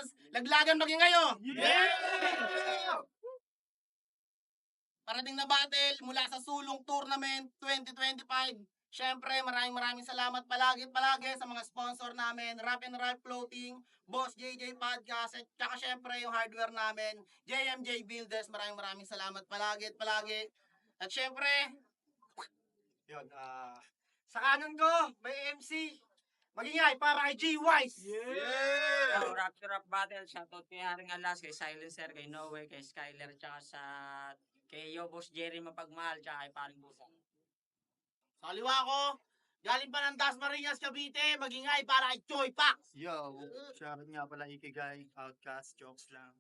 fans, laglagan maging kayo! Yeah! Parating na battle mula sa Sulong Tournament 2025. Siyempre, maraming salamat palagi sa mga sponsor namin, Rap and Rap Floating, Boss JJ Podcast, at saka siyempre yung hardware namin, JMJ Builders. Maraming salamat palagi. At siyempre, Yun, sa kanan ko, may MC. Magingay para kay G-Wise. Yeah! Rap to Rap Battle, shoutout kay Haring Alas, kay Silencer, kay Noe, kay Skyler, tsaka kay Boss Jerry Mapagmahal, tsaka kay Paring Busan. sa kaliwa ko, galing pa ng Dasmariñas, Cavite, magingay para kay Choi Pax. Yo, shoutout nga pala Ikigai, Outcast, jokes lang.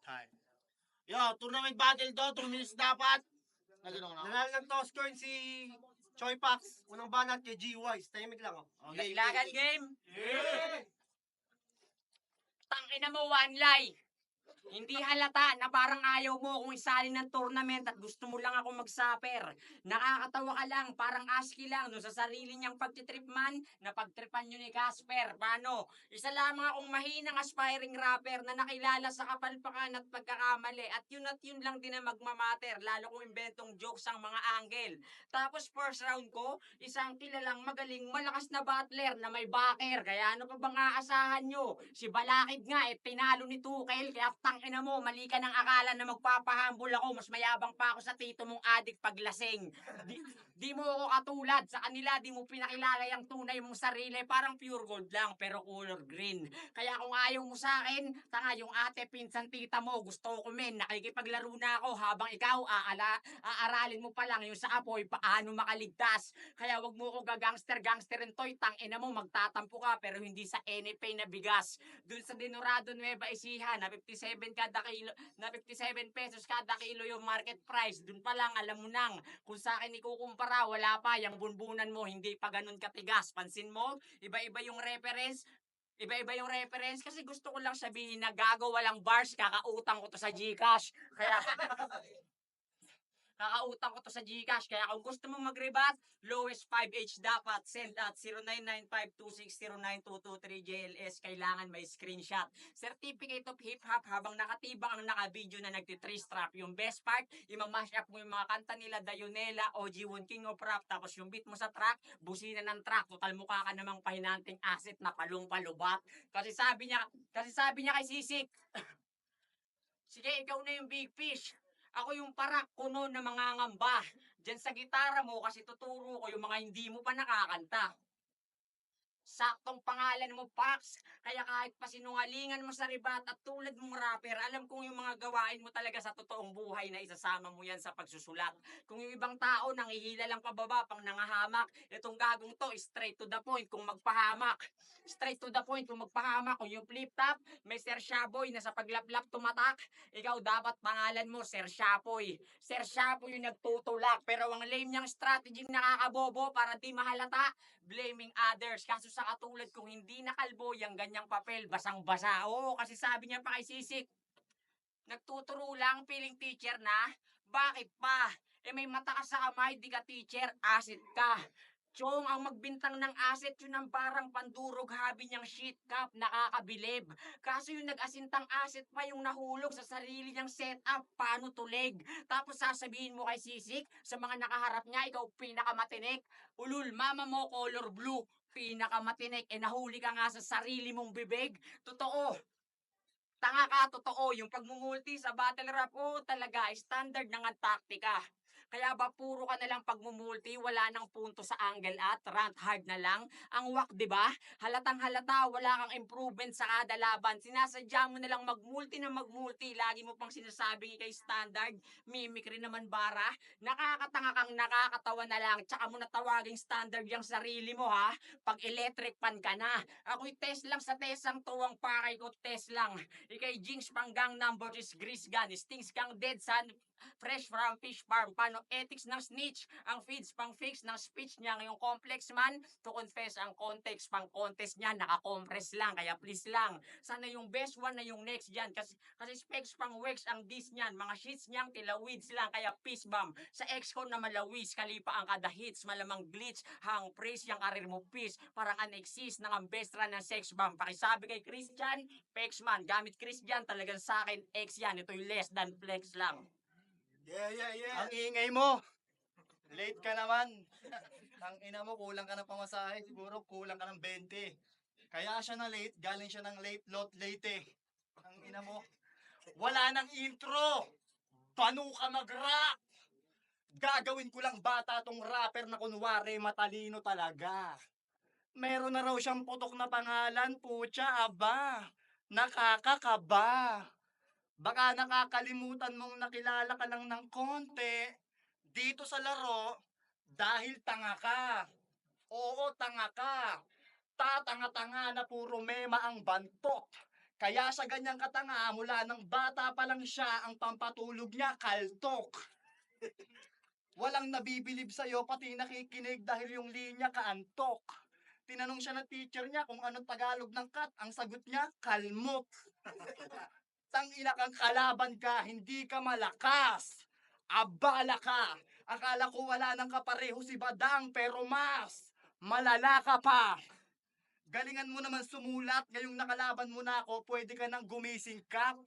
Time. Yo, tournament battle to, 2 minutes dapat. Nagano na. Nanalo ng toss coin si Choi Pax. Unang banat kay G-Wise. Tahimik lang, oh. Okay, Laglagan game! Yeah! Tangina mo, one lie! Hindi halata na parang ayaw mo akong isali ng tournament at gusto mo lang ako mag-supper. Nakakatawa ka lang, parang ASCII lang no sa sarili niyang pagtitrip man na pagtripan niyo ni Casper. Paano? Isa lamang akong mahinang aspiring rapper na nakilala sa kapalpakan at pagkakamali at yun lang din ang magmamatter lalo kung inventong jokes ang mga angle. Tapos first round ko, isang kilalang magaling malakas na battler na may backer. Kaya ano pa bang aasahan nyo? Si Balakid nga pinalo ni Tukel kaya tangina mo, mali ka ng akala na magpapahambol ako, mas mayabang pa ako sa tito mong adik paglasing. Di mo ako katulad sa kanila, di mo pinakilala yung tunay mong sarili, parang pure gold lang pero color green. Kaya kung ayaw mo sa akin, tanga yung ate, pinsan, tita mo, gusto ko men, nakikipaglaro na ako habang ikaw aaralin mo pa lang yung sa apoy paano makaligtas. Kaya wag mo ko gangsterin toy, tangina mo, magtatampo ka pero hindi sa NFA na bigas. Dun sa Dinorado Nueva Ecija na 57 pesos kada kilo yung market price. Dun pa lang alam mo nang kung sa akin ikukumpara wala pa yung bunbunan mo hindi pa ganun katigas. Pansin mo, iba-iba yung reference. Iba-iba yung reference kasi gusto ko lang sabihin na gago walang bars, kakautang ko to sa GCash. Kaya kakautang ko to sa GCash. Kaya kung gusto mong mag-rebat, lowest 5H dapat. Send at 0995260922 JLS. Kailangan may screenshot. Certificate of hip-hop habang nakatibang ang naka-video na nagti-3-strap. Yung best part, imamash up mo yung mga kanta nila Dayonela, OG1 King of Rap. Tapos yung beat mo sa track, busina ng track. Total mukha ka namang pahinanting asset na palong-palubat. Kasi sabi niya kay Sisik, sige, ikaw na yung big fish. Ako yung parak kuno na mga ngamba. Diyan sa gitara mo kasi tuturo ko yung mga hindi mo pa nakakanta. Saktong pangalan mo, Pax. Kaya kahit pa sinungalingan mo sa ribat at tulad mong rapper, alam kong yung mga gawain mo talaga sa totoong buhay na isasama mo yan sa pagsusulat. Kung yung ibang tao nangihila lang pababa pang nangahamak, itong gagong to, straight to the point kung magpahamak. Straight to the point kung magpahamak. Kung yung flip top, may Sir Shaboy na sa paglaplap tumatak, ikaw dapat pangalan mo, Sir Shapoy. Sir Shapoy yung nagtutulak, pero ang lame niyang strategy nakakabobo para di mahalata, blaming others. Kaso sa katulad kung hindi nakalbo yung ganyang papel, basang-basa. Oo, kasi sabi niya pa kay Sisik, nagtuturo lang, feeling teacher na. Bakit pa? May mata ka sa kamay, di ka teacher, asset ka. Chong, ang magbintang ng asset, yun ang parang pandurog habi niyang shit cup, nakakabilib. Kaso yung nag-asintang asset pa yung nahulog sa sarili niyang setup, paano tulig? Tapos sasabihin mo kay Sisik, sa mga nakaharap niya, ikaw pinakamatinik. Ulul, mama mo color blue, pinakamatinik. Nahuli ka nga sa sarili mong bibig. Totoo. Tanga ka, totoo. Yung pagmumulti sa battle rap, talaga, standard na nga taktika. Kaya ba puro ka na lang pagmumulti, wala nang punto sa angle at rant hard na lang? Ang wak, di ba? Halatang halata, wala kang improvement sa kada laban. Sinasadya mo na lang magmulti na magmulti. Lagi mo pang sinasabing kay standard, mimikry naman bara. Nakakatanga kang nakakatawa na lang. Tsaka mo natawaging standard yung sarili mo ha. Pag electric pan ka na. Ako'y test lang sa tesang tuwang pakay ko test lang. Ikay Jinx panggang number is grease gun. Stings kang dead son. Fresh from fish farm, paano pang ethics ng snitch, ang feeds pang fix ng speech niya. Ngayong complex man, to confess ang context pang contest niya, naka-compress lang, kaya please lang. Sana yung best one na yung next dyan, kasi specs pang works ang dis niyan, mga sheets niyang tilawids lang, kaya peace bomb. Sa ex-con na malawis, kalipa ang kada hits, malamang glitch, hang praise yung karir mo peace, parang an-exist ng ang best run ng sex bomb. Pakisabi kay Christian, pex man, gamit Christian, talagang sa akin, ex yan, ito'y less than flex lang. Ang ingay mo. Late ka naman. Ang ina mo, kulang ka ng pamasahe. Siguro kulang ka ng 20. Kaya siya na late, galing siya ng late lot late. Ang ina mo, wala nang intro. Paano ka mag-rap? Gagawin ko lang bata tong rapper na kunwari matalino talaga. Meron na raw siyang putok na pangalan, putya, aba. Nakakakaba. Baka nakakalimutan mong nakilala ka lang ng konti dito sa laro dahil tanga ka. Oo, tanga ka. Tatanga-tanga na puro mema ang bantok. Kaya sa ganyang katanga, mula ng bata pa lang siya, ang pampatulog niya, kaltok. Walang nabibilib sa'yo, pati nakikinig dahil yung linya kaantok. Tinanong siya ng teacher niya kung anong Tagalog ng cat. Ang sagot niya, kalmot. Tangina kang kalaban ka, hindi ka malakas. Abala ka. Akala ko wala nang kapareho si Badang, pero mas malala ka pa. Galingan mo naman sumulat, ngayong nakalaban mo na ako, pwede ka nang gumising kap.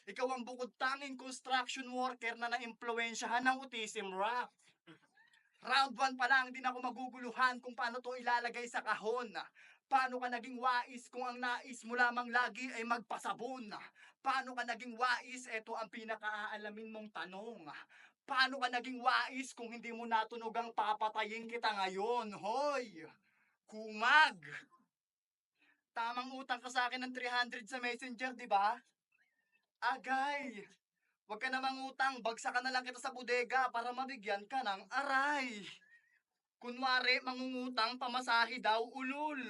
Ikaw ang bukod tanging construction worker na naimpluwensyahan ng autism rap. Round 1 pa lang, di na ako maguguluhan kung paano to ilalagay sa kahon. Paano ka naging wais kung ang nais mo lamang lagi ay magpasabon? Paano ka naging wais? Ito ang pinakaaalamin mong tanong. Paano ka naging wais kung hindi mo natunog ang papatayin kita ngayon? Hoy! Kumag! Tamang utang ka sa akin ng 300 sa messenger, di ba? Agay! Huwag ka na mangutang, bagsak ka na lang kita sa bodega para mabigyan ka ng aray. Kunwari, mangungutang, pamasahe daw, ulul.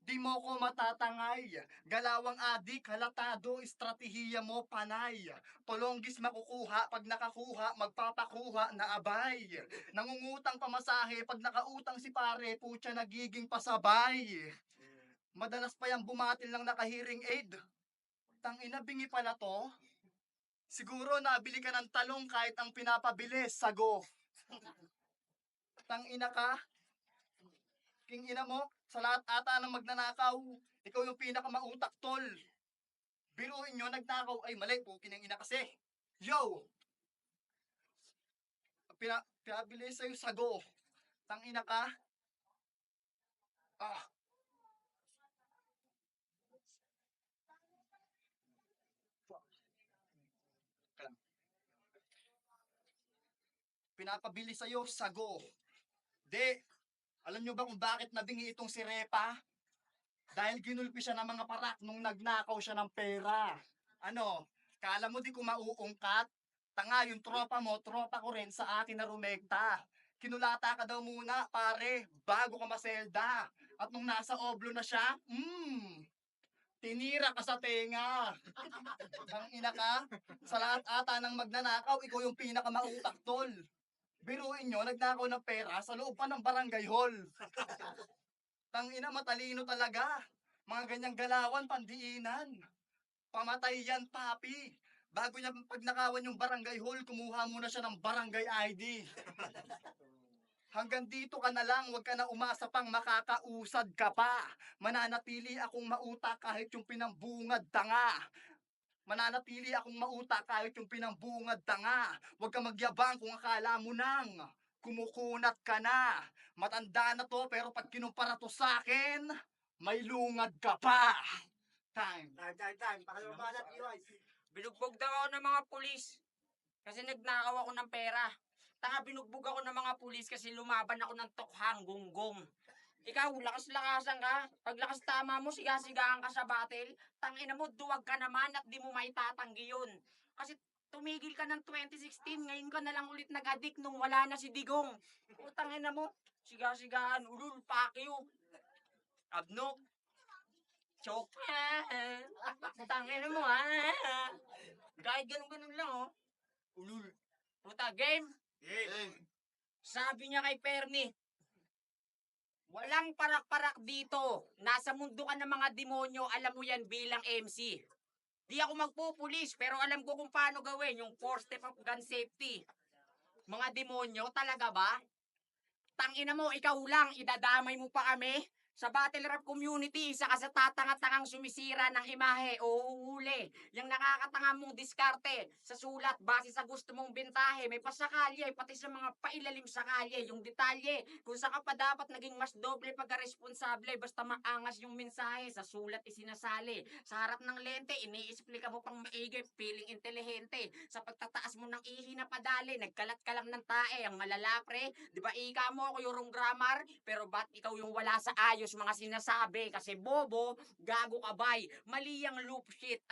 Di mo ko matatangay. Galawang adik, halatado, estratehiya mo, panay. Polonggis makukuha, pag nakakuha, magpapakuha na abay. Nangungutang pamasahe, pag nakautang si pare, putya nagiging pasabay. Madalas pa yung bumatil ng naka-hearing aid. Tangina, bingi pala to. Siguro nabili ka ng talong kahit ang pinapabili, sago. Tangina ka. King ina mo, sa lahat ata ng magnanakaw, ikaw yung pinakamautak tol. Biruin nyo, nagnakaw, ay mali, pukin ng ina kasi. Yo! Pinabili sa'yo sago. Tangina ka. Ah. Pinapabili sa'yo sago. Di, alam nyo ba kung bakit nabingi itong si Repa? Dahil ginulpi siya ng mga parak nung nagnakaw siya ng pera. Ano, kala mo di ko mauungkat? Tanga, yung tropa mo, tropa ko rin sa akin na rumekta. Kinulata ka daw muna, pare, bago ka maselda. At nung nasa oblo na siya, tinira ka sa tenga. Ang ina ka, sa lahat ata ng magnanakaw, ikaw yung pinakamautak tol. Biruin nyo, nagnakaw ng pera sa loob pa ng barangay hall. Tangina, matalino talaga. Mga ganyang galawan, pandiinan. Pamatay yan, papi. Bago niya pagnakawan yung barangay hall, kumuha muna siya ng barangay ID. Hanggang dito ka na lang, huwag ka na umasa pang makakausad ka pa. Mananatili akong mauta kahit yung pinambungad tanga. Mananatili akong mauta kahit yung pinambungad tanga. Huwag ka magyabang kung akala mo nang kumukunat ka na. Matanda na to, pero pag kinumpara to sa akin, may lungad ka pa. Time. Pakalabanan, Binugbog daw ako ng mga pulis. Kasi nagnakaw ako ng pera. Tanga, binugbog ako ng mga pulis kasi lumaban ako ng tokhang gunggong. Ikaw, lakas-lakasan ka. Pag lakas tama mo, sigasigaan ka sa battle. Tangina mo, duwag ka naman at di mo maitatanggi yun. Kasi tumigil ka ng 2016, ngayon ka na lang ulit nag-addict nung wala na si Digong. Tangina mo, sigasigaan, ulul, pakyo. Abno. Choke. Tangina mo, ha? Kahit ganun-ganun lang, oh. Ulul. Puta, game. Sabi niya kay Perny, walang parak-parak dito. Nasa mundo ka ng mga demonyo, alam mo yan bilang MC. Di ako magpupulis, pero alam ko kung paano gawin yung 4 step of gun safety. Mga demonyo, talaga ba? Tangina mo, ikaw lang, idadamay mo pa kami? Sa battle rap community, isa ka sa tatanga-tangang sumisira ng imahe o uhuli. Yung nakakatanga mong diskarte sa sulat base sa gusto mong bentahe. May pasakalye, pati sa mga pailalim sa kalye. Yung detalye, kung saan ka pa dapat naging mas doble pagka-responsable. Basta maangas yung mensahe, sa sulat isinasali. Sa harap ng lente, iniisplika mo pang maigi, feeling intelihente. Sa pagtataas mo ng ihi na padali, nagkalat ka lang ng tae. Ang malala pre, di ba ika mo ako yung grammar, pero ba't ikaw yung wala sa ayos mga sinasabi? Kasi bobo, gago kabay. Mali ang loop shit.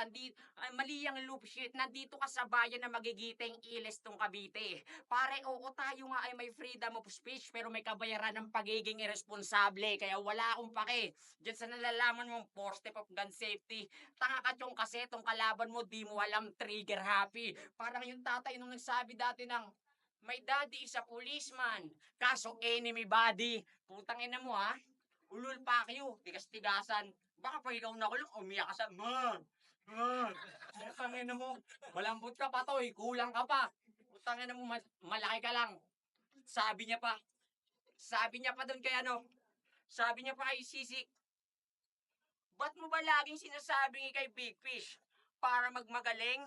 Mali ang loop shit. Nandito ka sa bayan na magigiting iles tong Cavite. Pare, oo tayo nga ay may freedom of speech, pero may kabayaran ng pagiging irresponsable. Kaya wala akong pake diyan sa nalalaman mong 4 step of gun safety. Tanga ka tiyong kasi tong kalaban mo, di mo alam trigger happy. Parang yung tatay nung nagsabi dati ng my daddy is a policeman, kaso enemy body. Putang ina mo ha. Ulul pa kayo, tigas-tigasan. Baka pag ikaw nakulong, umiyak ka sa, man. Putang ina mo, malambot ka pa to, kulang ka pa. Putang ina mo, malaki ka lang. Sabi niya pa doon kay ano, sabi niya pa kay Sisik, ba't mo ba laging sinasabing kay Big Fish? Para magmagaling?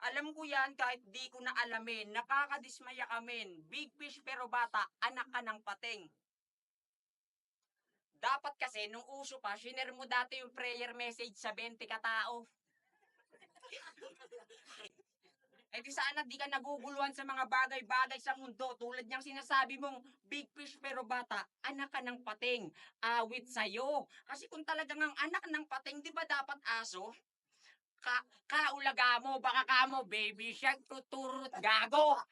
Alam ko yan kahit di ko na alamin. Nakakadismaya kamin. Big Fish pero bata, anak ka ng pating. Dapat kasi, nung uso pa, shiner mo dati yung prayer message sa 20 katao. Eh di sana di ka naguguluhan sa mga bagay-bagay sa mundo. Tulad niyang sinasabi mong, big fish pero bata, anak ka ng pating. Awit sa'yo. Kasi kung talagang ang anak ng pating, di ba dapat aso? Kaulaga mo, baka ka mo, baby shark, tuturut, gago.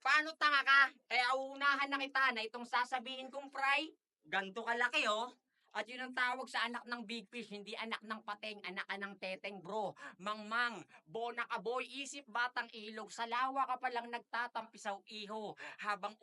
Paano tanga ka? Kaya uunahan na kita na itong sasabihin kong fry, ganto kalaki oh. At yun ang tawag sa anak ng big fish, hindi anak ng pateng, anak ka ng teteng bro. Mangmang, bona ka boy, isip batang ilog, sa lawa ka palang nagtatampisaw iho. Habang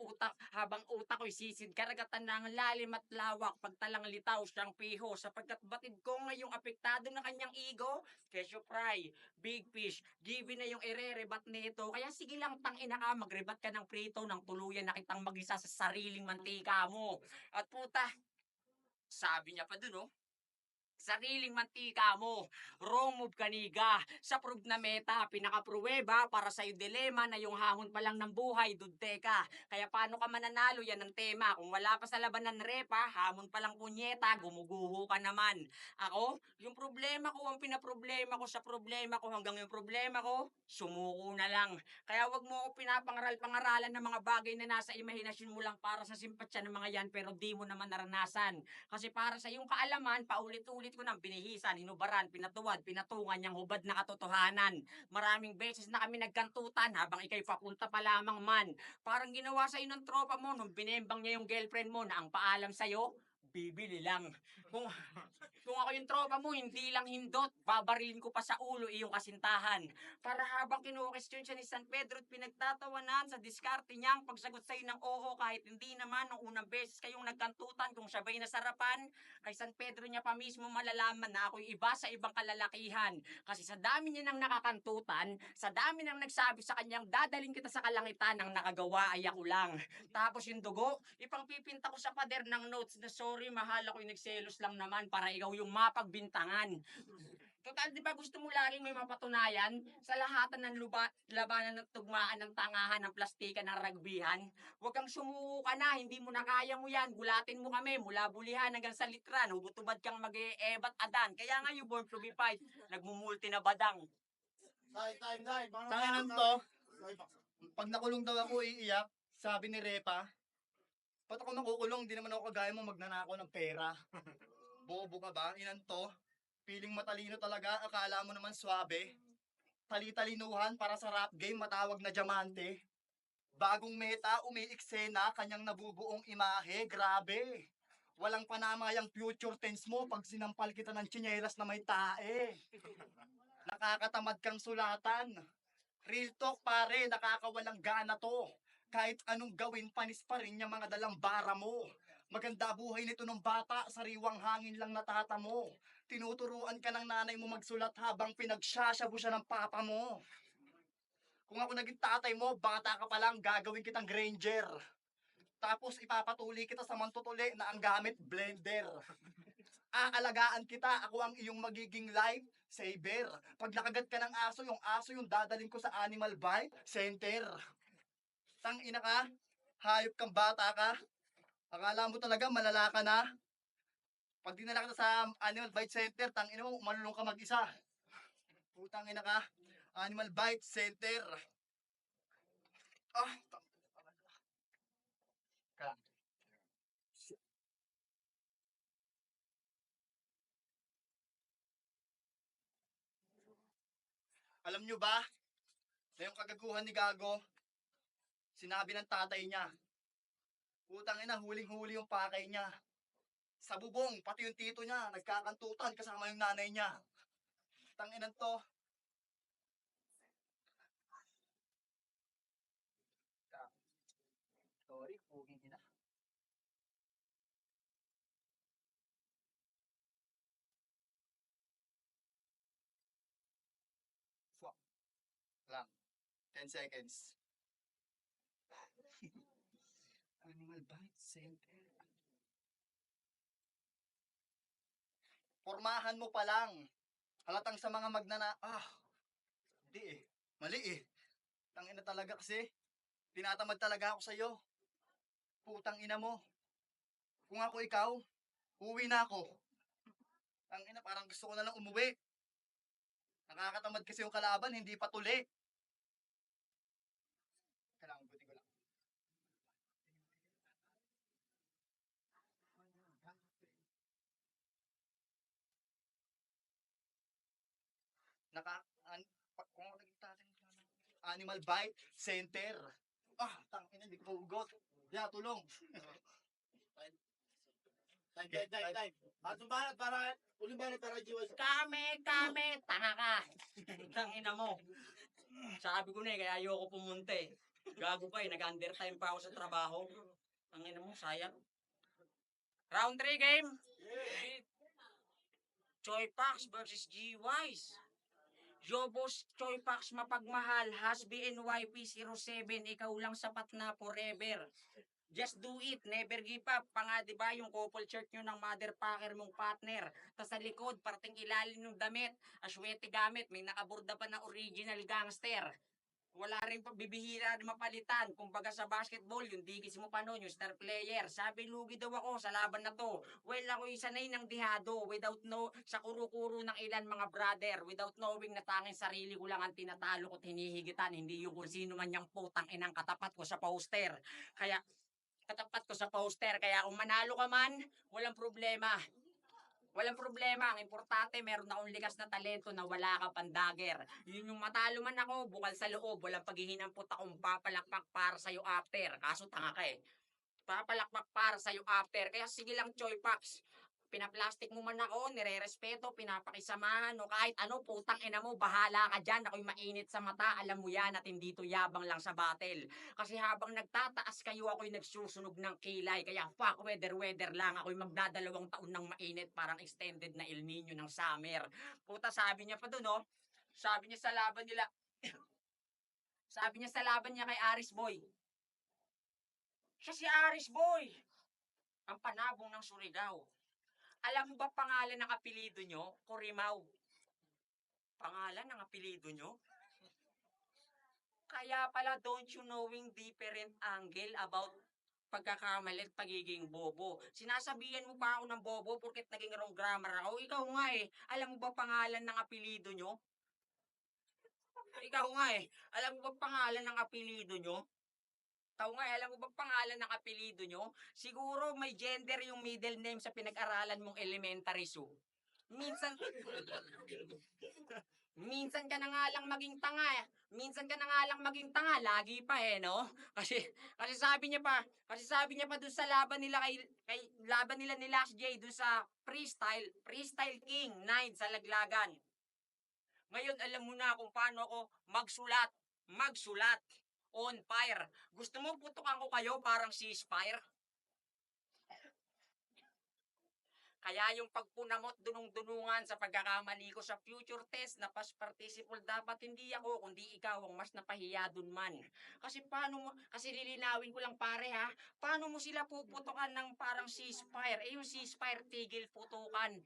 utak ko'y sisid, karagatan ng lalim at lawak, pagtalang litaw siyang piho. Sapagkat batid ko ngayong apektado na kanyang ego, kesyo fry, big fish, given na yung ire-rebat nito. Kaya sige lang tangina ka, magrebat ka ng prito ng tuluyan na kitang mag-isa sa sariling mantika mo. At puta, sabi niya pa dun, oh. Sariling mantika mo, wrong move kaniga. Sa proof na meta, pinakapruweba para sa'yo dilema na yung hamon pa lang ng buhay, dudte ka. Kaya paano ka mananalo, yan ang tema. Kung wala pa sa laban ng repa, hamon pa lang punyeta, gumuguho ka naman. Ako, yung problema ko, ang pinaproblema ko sa problema ko, hanggang yung problema ko, sumuko na lang. Kaya wag mo ako pinapangaral-pangaralan ng mga bagay na nasa imahinasyon mo lang para sa simpatsya ng mga yan, pero di mo naman naranasan. Kasi para sa iyong kaalaman, paulit-ulit ko nang binihisan, hinubaran, pinatuwad, pinatungan niyang hubad na katotohanan. Maraming beses na kami nagkantutan habang ikay papunta pa lamang man. Parang ginawa sa'yo ng tropa mo nung binembang niya yung girlfriend mo na ang paalam sa'yo, bibili lang. Kung ako yung tropa mo, hindi lang hindot, babarilin ko pa sa ulo iyong kasintahan. Para habang kinukwestiyon siya ni San Pedro at pinagtatawanan sa diskarte niyang pagsagot sa'yo ng oo kahit hindi naman nung unang beses kayong nagkantutan kung siya ba'y nasarapan, kay San Pedro niya pa mismo malalaman na ako'y iba sa ibang kalalakihan. Kasi sa dami niya nang nakakantutan, sa dami nang nagsabi sa kanyang dadaling kita sa kalangitan, ang nakagawa ay ako lang. Tapos yung dugo, ipang pipinta ko sa pader ng notes na sorry, mahal ako'y nagselos lang naman para ikaw yung mapagbintangan. Total, di ba gusto mo laging may mapatunayan sa lahatan ng labanan ng tugmaan ng tangahan ng plastika ng ragbihan? Huwag kang sumuko ka na, hindi mo na kaya mo yan. Gulatin mo kami mula bulihan hanggang sa litran. Hubot-ubad kang mag-eebat adan. Kaya nga you born to be fight, nagmumulti na badang. Tanginan to, pag nakulong daw ako iiyak, sabi ni Repa, ba't ako makukulong? Di naman ako kagaya mo magnanakaw ng pera. Bobo ka ba? Inan to, feeling matalino talaga, akala mo naman swabe. Tali-talinuhan para sa rap game, matawag na diamante. Bagong meta, umiiksena, kanyang nabubuong imahe, grabe. Walang panamayang future tense mo pag sinampal kita ng tsinelas na may tae. Nakakatamad kang sulatan. Real talk pare, nakakawalang gana to. Kahit anong gawin, panis pa rin yung mga dalambara mo. Maganda buhay nito ng bata, sariwang hangin lang natata mo. Tinuturuan ka ng nanay mo magsulat habang pinagsasabu siya ng papa mo. Kung ako naging tatay mo, bata ka pa lang, gagawin kitang Granger. Tapos ipapatuli kita sa mantutuli na ang gamit blender. Aalagaan kita, ako ang iyong magiging life saver. Pag nakagat ka ng aso yung dadaling ko sa animal bite center. Ina ka, hayop kang bata ka. Akala mo talaga malala ka na. Pag dinala ka sa animal bite center, ina mo, malulong ka mag-isa. Ina ka, animal bite center. Ah, ka. Alam nyo ba, na yung kagaguhan ni Gago, sinabi ng tatay niya, ina, huling-huli yung pakay niya. Sa bubong, pati yung tito niya, nagkakantutan kasama yung nanay niya. Inan to. Sorry, puging ina. Fuck. Lang. 10 seconds. Animal bite center. Pormahan mo pa lang. Halatang sa mga hindi eh. Mali eh. Ina talaga kasi. Tinatamad talaga ako sa'yo. Putang ina mo. Kung ako ikaw, uwi na ako. Ina, parang gusto ko na lang umuwi. Nakakatamad kasi yung kalaban, hindi pa tuli. Kailangan buti ko lang. Kung ako naging tatay, animal bite center. Ina, hindi ko paugot. Tulong. Time. Atong banat para uling banat para jiwa. Kame, tanga ka. Ina mo. Sabi ko na kaya ayoko pumunta eh. Gago ka nag-undertime pa ako sa trabaho. Ina mo, sayang. Round 3 game. Choi Pax versus G-Wise. Jobos Choi Pax mapagmahal, Hasbi NYP07, ikaw lang sapat na forever. Just do it, never give up. Diba yung couple shirt nyo ng motherfucker mong partner. Tapos sa likod, parting ilalim ng damit, aswete gamit, may nakaburda pa na original gangster. Wala rin pa bibihira na mapalitan. Kumbaga sa basketball, yung digis mo pa noon, yung star player. Sabi, lugi daw ako sa laban na to. Well, ako sanay ng dihado sa kuro-kuro ng ilan mga brother. Without knowing na tanging sarili ko lang ang tinatalo ko't hinihigitan. Hindi yung kung sino man yung putang inang katapat ko sa poster. Kaya kung manalo ka man, walang problema. Walang problema. Ang importante, meron akong likas na talento na wala ka pandager. Yun yung matalo man ako, bukal sa loob. Walang paghihinampot akong papalakpak para sa'yo after. Kaso tanga ka eh. Papalakpak para sa'yo after. Kaya sige lang, Choi Pax. Pinaplastic mo man ako, nire-respeto, pinapakisamahan, o kahit ano, putang ina mo, bahala ka dyan, ako'y mainit sa mata, alam mo yan, at hindi to yabang lang sa battle. Kasi habang nagtataas kayo, ako'y nagsusunog ng kilay, kaya fuck weather lang, ako'y magdadalawang taon ng mainit, parang extended na El Nino ng summer. Puta, sabi niya pa dun, oh, sabi niya sa laban niya kay Aris Boy. Siya si Aris Boy, ang panabong ng Surigao. Alam mo ba pangalan ng apelido nyo? Kurimaw. Pangalan ng apelido nyo? Kaya pala don't you knowing different angle about pagkakamalit pagiging bobo. Sinasabihan mo pa ako ng bobo porket naging wrong grammar ako. Ikaw nga eh. Alam mo ba pangalan ng apelido nyo? Ikaw nga eh. Alam mo ba pangalan ng apelido nyo? Alam mo ba pangalan ng apelido nyo? Siguro may gender yung middle name sa pinag-aralan mong elementary school. Minsan ka na nga lang maging tanga eh. Minsan ka na nga lang maging tanga, lagi pa eh, no? Kasi sabi niya pa dun sa laban nila ni Last J dun sa Freestyle King 9 sa Laglagan. Ngayon alam mo na kung paano ako magsulat. on fire. Gusto mo putukan ko kayo parang ceasefire? Kaya yung pagpunamot dunong-dunungan sa pagkakamali ko sa future test na past participle dapat hindi ako kundi ikaw ang mas napahiya dun man. Kasi lilinawin ko lang pare ha, paano mo sila puputukan ng parang ceasefire? Yung ceasefire tigil putukan.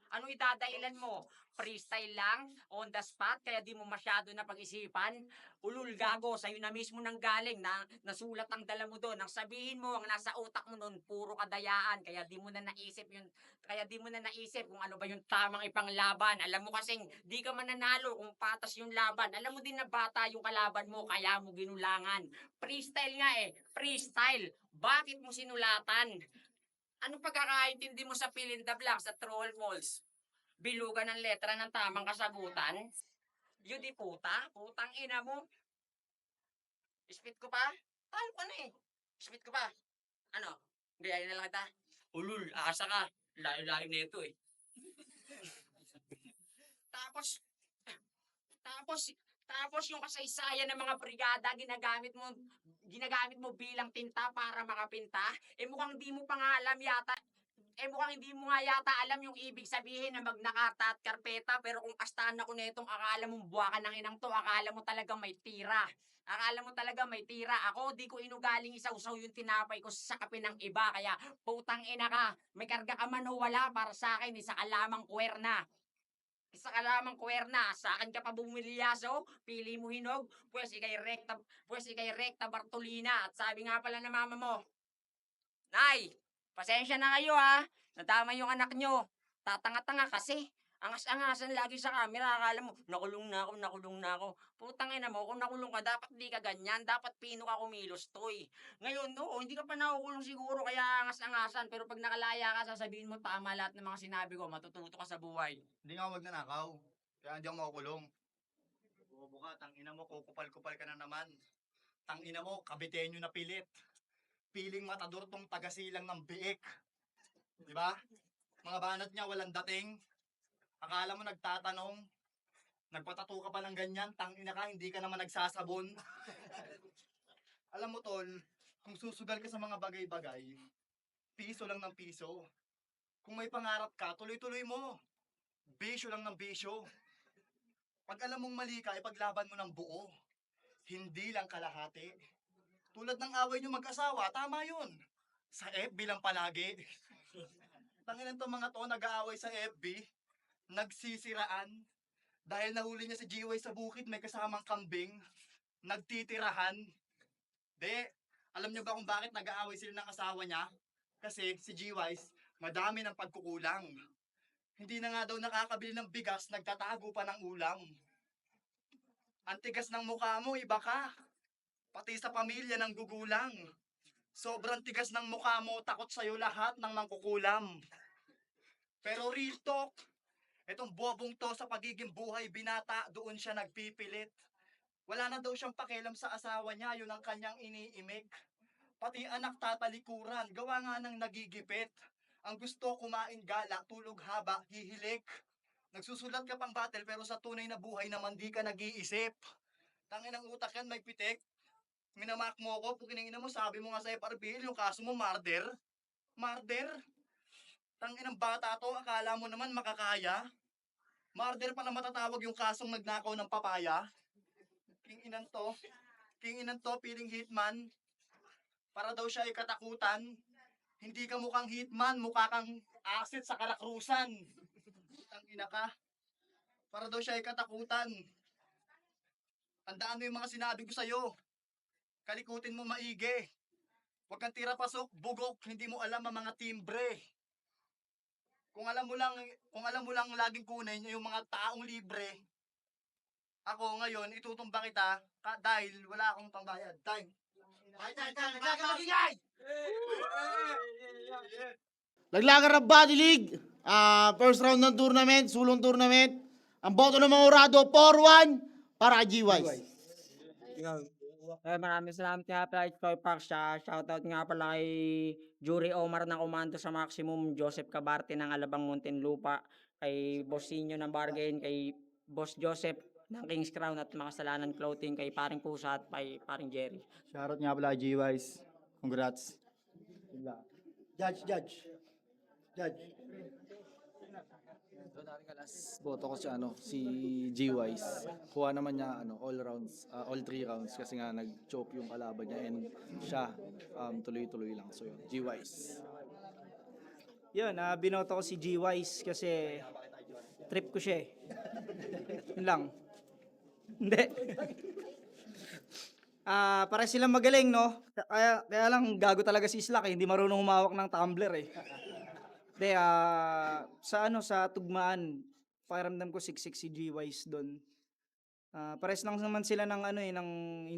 Ano idadahilan mo? Freestyle lang? On the spot? Kaya di mo masyado na pag-isipan? Ulul gago, sa'yo na mismo nang galing na nasulat ang dala mo doon. Ang sabihin mo, ang nasa utak mo noon, puro kadayaan. Kaya di mo na naisip kung ano ba yung tamang ipanglaban. Alam mo kasing di ka mananalo kung patas yung laban. Alam mo din na bata yung kalaban mo, kaya mo ginulangan. Freestyle nga freestyle. Bakit mo sinulatan? Anong pagkakaintindi mo sa fill in the blank sa true or false? Bilugan ng letra ng tamang kasagutan? Yun di puta? Putang ina mo? Spit ko pa? Talo ka na Spit ko pa? Ano? Gayahin na lang kita? Ulul, asa ka. Layo-layo na ito Tapos, tapos yung kasaysayan ng mga brigada ginagamit mo bilang tinta para makapinta, mukhang di mo pa nga alam yata, mukhang hindi mo nga yata alam yung ibig sabihin ng Magna Carta at karpeta, pero kung kastahan ako netong akala mong buwakan ng inang to, akala mo talaga may tira. Akala mo talaga may tira. Ako, di ko inugaling isawsaw yung tinapay ko sa kape ng iba, kaya putang ina ka, may karga ka man o wala, para sa akin, isa ka lamang kuwerna. Isa ka lamang kuwerna, sa akin ka pa bumilyaso, pili mo hinog, pues ikay rekta Bartolina, at sabi nga pala ng mama mo, Nay, pasensya na kayo ha, nadama yung anak nyo, tatanga-tanga kasi, angas-angasan lagi sa camera, akala mo, nakulong na ako. Putang ina mo, kung nakulong ka, dapat di ka ganyan, dapat pino ka kumilos, toy. Ngayon, no, hindi ka pa nakukulong siguro, kaya angas-angasan, pero pag nakalaya ka, sasabihin mo tama lahat ng mga sinabi ko, matututo ka sa buhay. Hindi nga ako magnanakaw. Kaya hindi ako makukulong. Bobo ka, tangina mo, kukupal-kupal ka na naman. Tangina mo, kabitenyo na pilit. Piling matador tong tagasilang ng biik. Di ba? Mga banat niya walang dating. Akala mo nagtatanong. Nagpatato ka pa ng ganyan. Tangina ka, hindi ka naman nagsasabon. Alam mo tol, kung susugal ka sa mga bagay-bagay, piso lang ng piso. Kung may pangarap ka, tuloy-tuloy mo. Bisyo lang ng bisyo. Pag alam mong mali ka, ipaglaban mo ng buo. Hindi lang kalahati. Tulad ng away nyo mag-asawa, tama yun. Sa FB lang palagi. Tanginan to mga to, nag-aaway sa FB, nagsisiraan. Dahil nahuli niya si G-Way sa bukid, may kasamang kambing, nagtitirahan. Alam niyo ba kung bakit nag-aaway sila ng asawa niya? Kasi si G-Wise, madami ng pagkukulang. Hindi na nga daw nakakabili ng bigas, nagtatago pa ng ulam. Ang tigas ng mukha mo, iba ka. Pati sa pamilya ng gugulang. Sobrang tigas ng mukha mo, takot sa'yo lahat ng mangkukulam. Pero real talk, itong bobong to sa pagiging buhay binata, doon siya nagpipilit. Wala na daw siyang pakialam sa asawa niya, yun ang kanyang iniimik. Pati anak tatalikuran, gawa nga ng nagigipit. Ang gusto kumain gala, tulog haba, hihilik. Nagsusulat ka pang battle pero sa tunay na buhay naman di ka nag-iisip. Tangin ang utak yan, may pitik. Minamak mo ko, pukiningin mo, sabi mo nga sa FRBL, yung kaso mo, marder. Marder? Tangin ang bata to, akala mo naman makakaya. Marder pala matatawag yung kasong nagnakaw ng papaya. King inan to, piling hitman. Para daw siya ay katakutan. Hindi ka mukhang hitman, mukha kang asit sa kalakrusan. Tangina ka. Para daw siya ay katakutan. Tandaan mo yung mga sinabi ko sa'yo. Kalikutin mo maigi. Huwag kang tira pasok, bugok, hindi mo alam ang mga timbre. Kung alam mo lang laging kunin yung mga taong libre, ako ngayon itutumba kita dahil wala akong pambayad. Time. Naglaga ng Body League. First round ng tournament, sulong tournament. Ang boto ng mga orado, 4-1 para kay G-Wise. Maraming salamat nga pala kay Park. Shoutout nga pala kay Jury Omar ng Komando sa Maximum, Joseph Cabarte ng Alabang Muntinlupa, kay Boss Sinyo ng Bargain, kay Boss Joseph ng King's Crown at Makasalanan Clothing, kay paring Pusa at kay paring Jerry. Shoutout nga pala G-Wise. Congrats. Judge. Ito na rin kalas boto ko si si G-Wise. Kuha naman niya all rounds, all 3 rounds kasi nga nag-choke yung kalaban niya and siya tuloy-tuloy lang. So yun, G-Wise. Yun, binoto ko si G-Wise kasi trip ko siya eh. Yun lang. Hindi. Para silang magaling, no? Kaya lang gago talaga si Slack eh. Hindi marunong humawak ng tumbler eh. Hindi, sa tugmaan, pakiramdam ko siksik si G-Wise doon. Pares lang naman sila ng ng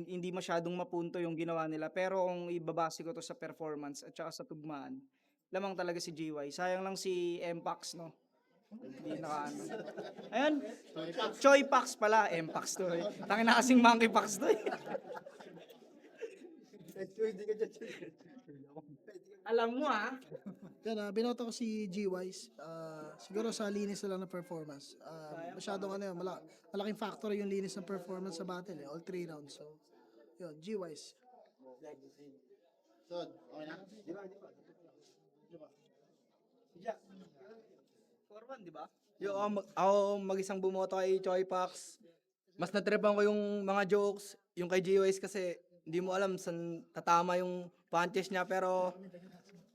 hindi masyadong mapunto yung ginawa nila. Pero kung ibabase ko to sa performance at saka sa tugmaan, lamang talaga si G-Wise. Sayang lang si M-Pax, no? Hindi Ayun, Choi Pax pala, M-Pax to eh. Tangin na kasing Monkey Pax to eh. Alam mo Yan, binoto ko si G-Wise. Siguro sa linis na lang ng performance. Masyadong malaking factor yung linis ng performance sa battle eh. All 3 rounds. So, yun, G-Wise. Sod, okay na? 4-1, di ba? Ako mag-isang bumoto kay Choi Pax. Mas natripan ko yung mga jokes, yung kay G-Wise kasi hindi mo alam saan tatama yung punches niya. Pero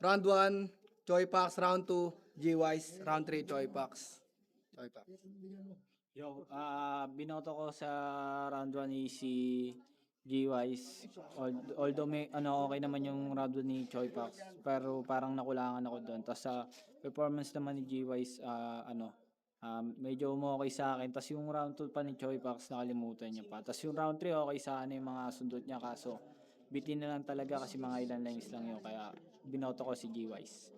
round 1, Choi Pax. Round 2, G-Wise. Round 3, Choi Pax. Yo, binoto ko sa round 1 ni si G-Wise. Although may okay naman yung round 1 ni Choi Pax, pero parang nakulangan ako doon. Tapos sa performance naman ni G-Wise, medyo okay sa akin. Tapos yung round 2 pa ni Choi Pax, nakalimutan niya pa. Tapos yung round 3, okay sa yung mga sundot niya, kaso bitin na lang talaga kasi mga ilan lines lang yun. Kaya binoto ko si G-Wise.